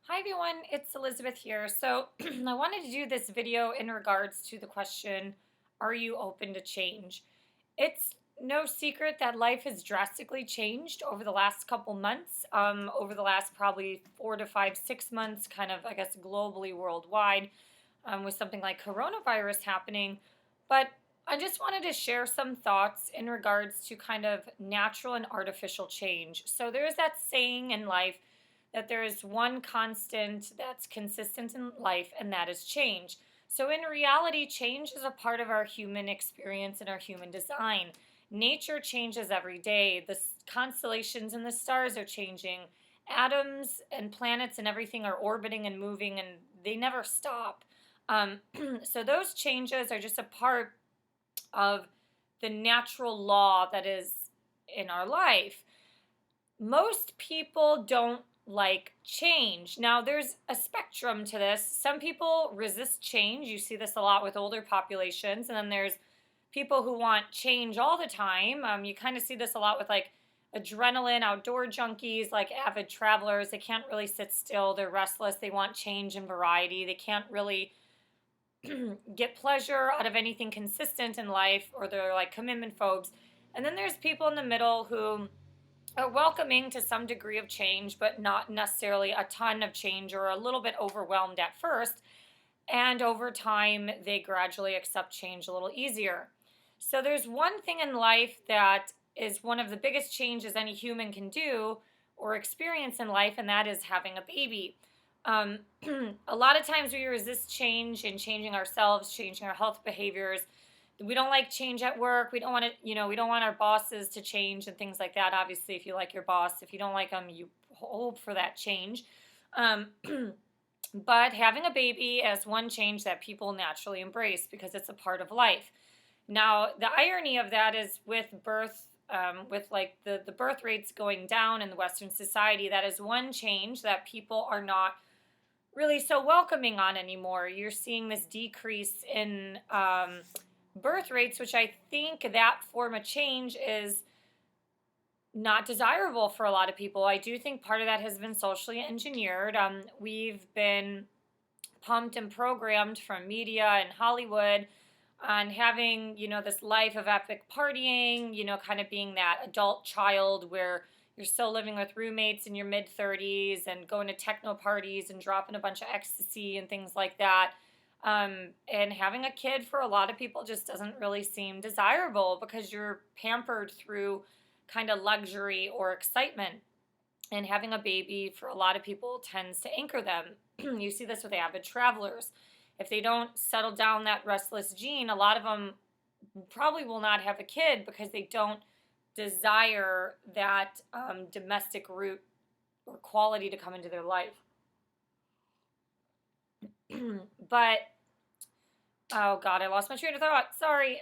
Hi everyone, it's Elizabeth here. So I wanted to do this video in regards to the question, are you open to change? It's no secret that life has drastically changed over the last couple months, over the last probably 4 to 5, 6 months, kind of, I guess, globally, worldwide, with something like coronavirus happening. But I just wanted to share some thoughts in regards to kind of natural and artificial change. So there's that saying in life that there is one constant that's consistent in life, and that is change. So, in reality, change is a part of our human experience and our human design. Nature changes every day. The constellations and the stars are changing. Atoms and planets and everything are orbiting and moving, and they never stop. Um, so, those changes are just a part of the natural law that is in our life. Most people don't like change. Now, there's a spectrum to this. Some people resist change. You see this a lot with older populations. And then there's people who want change all the time. You kind of see this a lot with like adrenaline, outdoor junkies, like avid travelers. They can't really sit still. They're restless. They want change and variety. They can't really get pleasure out of anything consistent in life, or they're like commitment phobes. And then there's people in the middle who are welcoming to some degree of change, but not necessarily a ton of change, or a little bit overwhelmed at first. And over time, they gradually accept change a little easier. So, there's one thing in life that is one of the biggest changes any human can do or experience in life, and that is having a baby. Um, a lot of times we resist change and changing ourselves, changing our health behaviors. We don't like change at work. We don't want to, we don't want our bosses to change and things like that. Obviously, if you like your boss, if you don't like them, you hope for that change. Um, but having a baby is one change that people naturally embrace because it's a part of life. Now, the irony of that is with birth, with like the birth rates going down in the Western society, that is one change that people are not really so welcoming on anymore. You're seeing this decrease in birth rates, which I think that form of change is not desirable for a lot of people. I do think part of that has been socially engineered. We've been pumped and programmed from media and Hollywood on having, this life of epic partying, kind of being that adult child where you're still living with roommates in your mid 30s and going to techno parties and dropping a bunch of ecstasy and things like that. And having a kid for a lot of people just doesn't really seem desirable because you're pampered through kind of luxury or excitement. And having a baby for a lot of people tends to anchor them. You see this with avid travelers. If they don't settle down that restless gene, a lot of them probably will not have a kid because they don't desire that domestic root or quality to come into their life. But oh god, I lost my train of thought. Sorry.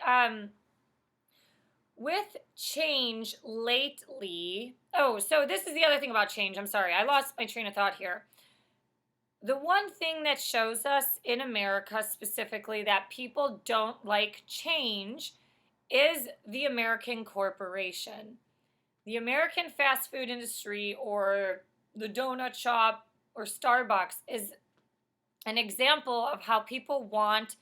With change lately, so this is the other thing about change. I'm sorry, I lost my train of thought here. The one thing that shows us in America specifically that people don't like change is the American corporation. The American fast food industry, or the donut shop, or Starbucks is an example of how people want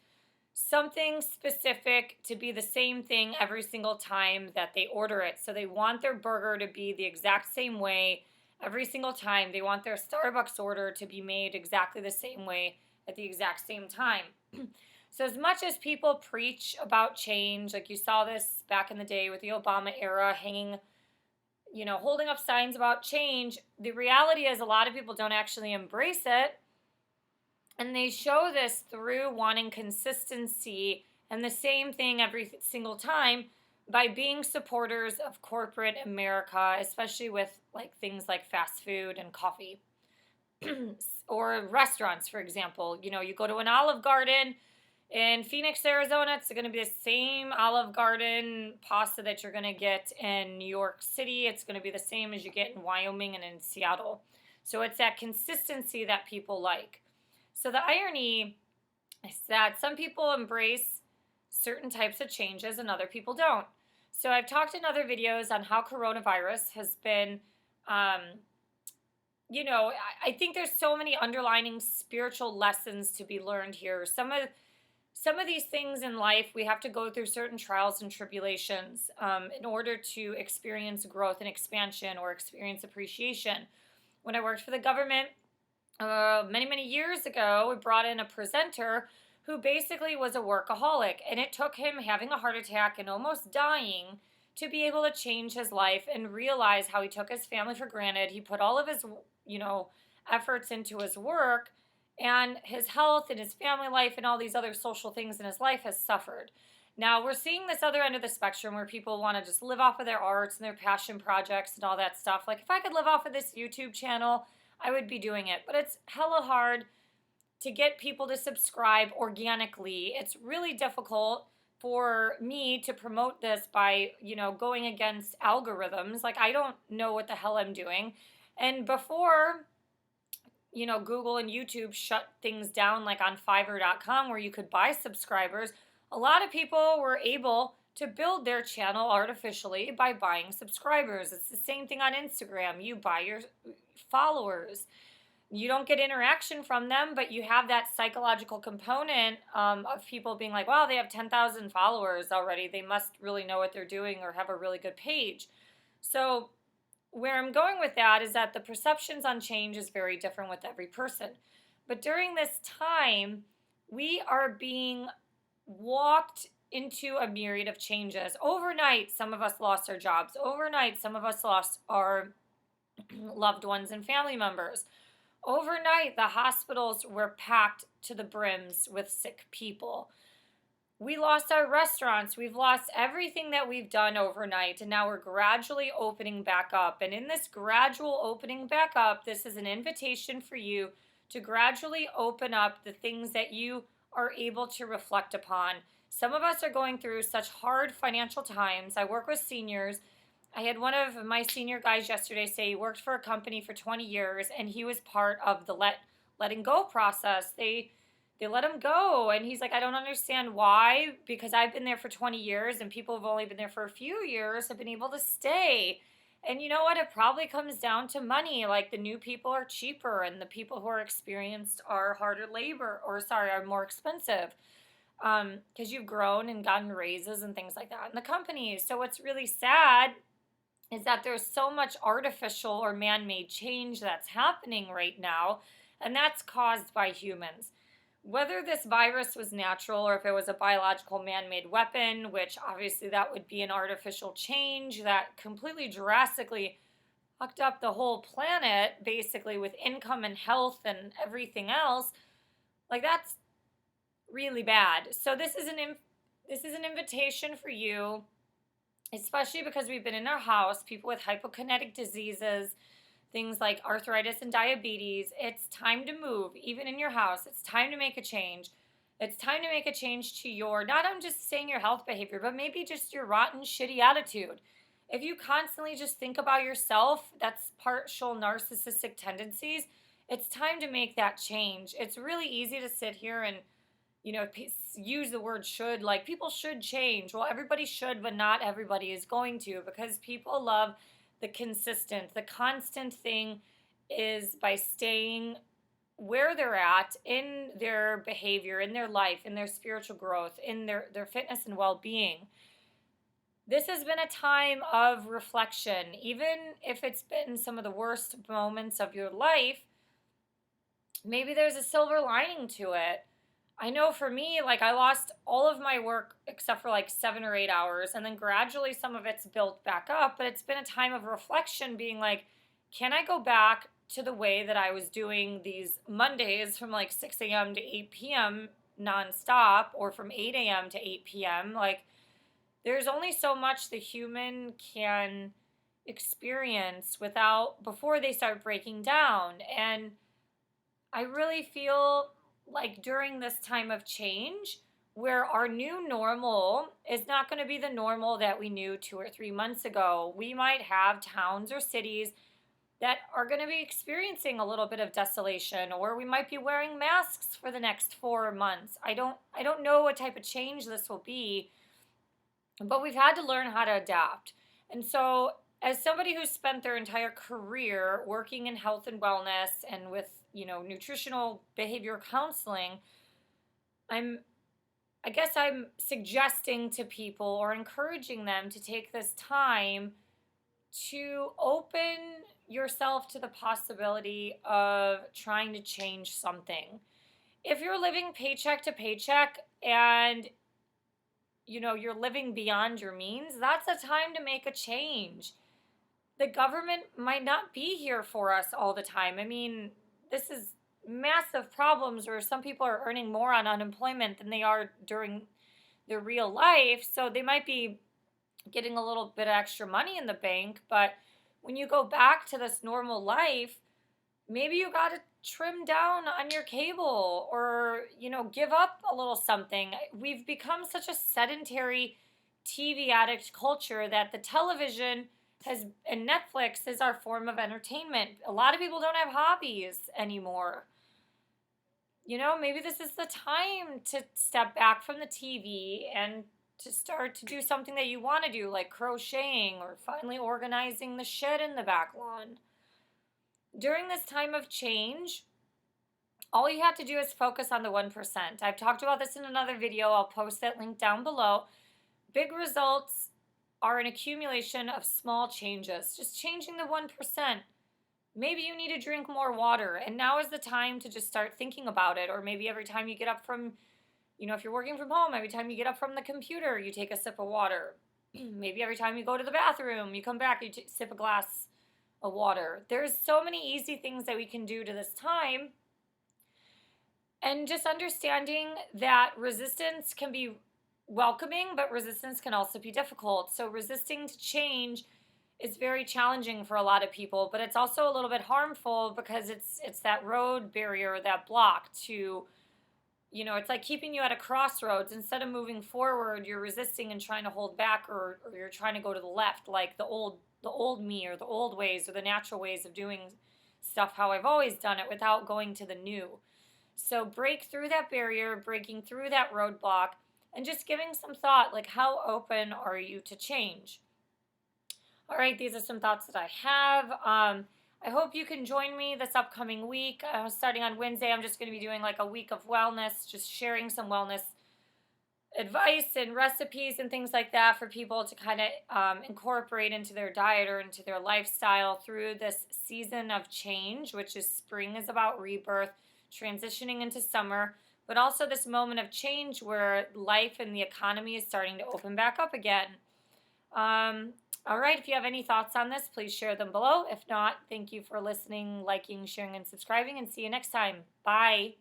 something specific to be the same thing every single time that they order it. So they want their burger to be the exact same way every single time. They want their Starbucks order to be made exactly the same way at the exact same time. So as much as people preach about change, like you saw this back in the day with the Obama era, hanging, holding up signs about change, the reality is a lot of people don't actually embrace it. And they show this through wanting consistency and the same thing every single time by being supporters of corporate America, especially with like things like fast food and coffee. Or restaurants, for example. You go to an Olive Garden in Phoenix, Arizona, it's going to be the same Olive Garden pasta that you're going to get in New York City. It's going to be the same as you get in Wyoming and in Seattle. So it's that consistency that people like. So the irony is that some people embrace certain types of changes and other people don't. So I've talked in other videos on how coronavirus has been, I think there's so many underlining spiritual lessons to be learned here. Some of these things in life, we have to go through certain trials and tribulations in order to experience growth and expansion or experience appreciation. When I worked for the government many, many years ago, we brought in a presenter who basically was a workaholic, and it took him having a heart attack and almost dying to be able to change his life and realize how he took his family for granted. He put all of his, you know, efforts into his work, and his health and his family life and all these other social things in his life has suffered. Now we're seeing this other end of the spectrum where people want to just live off of their arts and their passion projects and all that stuff. Like, if I could live off of this YouTube channel, I would be doing it. But it's hella hard to get people to subscribe organically. It's really difficult for me to promote this by, going against algorithms. Like, I don't know what the hell I'm doing. And before, Google and YouTube shut things down, like on Fiverr.com, where you could buy subscribers, a lot of people were able to build their channel artificially by buying subscribers. It's the same thing on Instagram. You buy your followers. You don't get interaction from them, but you have that psychological component of people being like, wow, they have 10,000 followers already. They must really know what they're doing or have a really good page. So where I'm going with that is that the perceptions on change is very different with every person. But during this time, we are being walked into a myriad of changes. Overnight, some of us lost our jobs. Overnight, some of us lost our loved ones and family members. Overnight, the hospitals were packed to the brims with sick people. We lost our restaurants. We've lost everything that we've done overnight, and now we're gradually opening back up. And in this gradual opening back up, this is an invitation for you to gradually open up the things that you are able to reflect upon. Some of us are going through such hard financial times. I work with seniors. I had one of my senior guys yesterday say he worked for a company for 20 years, and he was part of the letting go process. They let him go, and he's like, I don't understand why, because I've been there for 20 years and people have only been there for a few years have been able to stay. And you know what? It probably comes down to money. Like, the new people are cheaper and the people who are experienced are are more expensive because you've grown and gotten raises and things like that in the companies. So what's really sad is that there's so much artificial or man-made change that's happening right now, and that's caused by humans. Whether this virus was natural or if it was a biological man-made weapon, which obviously that would be an artificial change that completely drastically fucked up the whole planet, basically, with income and health and everything else, like, that's really bad. So this is an invitation for you, especially because we've been in our house, people with hypokinetic diseases, things like arthritis and diabetes. It's time to move, even in your house. It's time to make a change. It's time to make a change to your, not I'm just saying your health behavior, but maybe just your rotten, shitty attitude. If you constantly just think about yourself, that's partial narcissistic tendencies. It's time to make that change. It's really easy to sit here and, use the word should, like, people should change. Well, everybody should, but not everybody is going to, because people love the constant thing is by staying where they're at in their behavior, in their life, in their spiritual growth, in their fitness and well-being. This has been a time of reflection. Even if it's been some of the worst moments of your life, maybe there's a silver lining to it. I know for me, like, I lost all of my work except for like 7 or 8 hours, and then gradually some of it's built back up, but it's been a time of reflection, being like, can I go back to the way that I was doing these Mondays from like 6 a.m. to 8 p.m. nonstop, or from 8 a.m. to 8 p.m.? Like, there's only so much the human can experience before they start breaking down. And I really feel like during this time of change, where our new normal is not going to be the normal that we knew 2 or 3 months ago, we might have towns or cities that are going to be experiencing a little bit of desolation, or we might be wearing masks for the next 4 months. I don't know what type of change this will be, but we've had to learn how to adapt. And so as somebody who's spent their entire career working in health and wellness and with, nutritional behavior counseling, I'm I guess I'm suggesting to people or encouraging them to take this time to open yourself to the possibility of trying to change something. If you're living paycheck to paycheck and you're living beyond your means, that's a time to make a change. The government might not be here for us all the time. I mean, this is massive problems where some people are earning more on unemployment than they are during their real life. So they might be getting a little bit of extra money in the bank, but when you go back to this normal life, maybe you got to trim down on your cable or, give up a little something. We've become such a sedentary TV addict culture that the television has and Netflix is our form of entertainment. A lot of people don't have hobbies anymore. Maybe this is the time to step back from the TV and to start to do something that you want to do, like crocheting or finally organizing the shed in the back lawn. During this time of change, all you have to do is focus on the 1%. I've talked about this in another video. I'll post that link down below. Big results are an accumulation of small changes. Just changing the 1%. Maybe you need to drink more water, and now is the time to just start thinking about it. Or maybe every time you get up from, if you're working from home, every time you get up from the computer, you take a sip of water. Maybe every time you go to the bathroom, you come back, you sip a glass of water. There's so many easy things that we can do to this time. And just understanding that resistance can be welcoming, but resistance can also be difficult. So resisting to change is very challenging for a lot of people, but it's also a little bit harmful because it's that road barrier, that block to, it's like keeping you at a crossroads. Instead of moving forward, you're resisting and trying to hold back, or you're trying to go to the left, like the old me or the old ways or the natural ways of doing stuff how I've always done it without going to the new. So break through that barrier, breaking through that roadblock, and just giving some thought, like how open are you to change? All right, these are some thoughts that I have. I hope you can join me this upcoming week. Starting on Wednesday, I'm just going to be doing like a week of wellness, just sharing some wellness advice and recipes and things like that for people to kind of incorporate into their diet or into their lifestyle through this season of change, which is spring is about rebirth, transitioning into summer, but also this moment of change where life and the economy is starting to open back up again. All right, if you have any thoughts on this, please share them below. If not, thank you for listening, liking, sharing, and subscribing, and see you next time. Bye.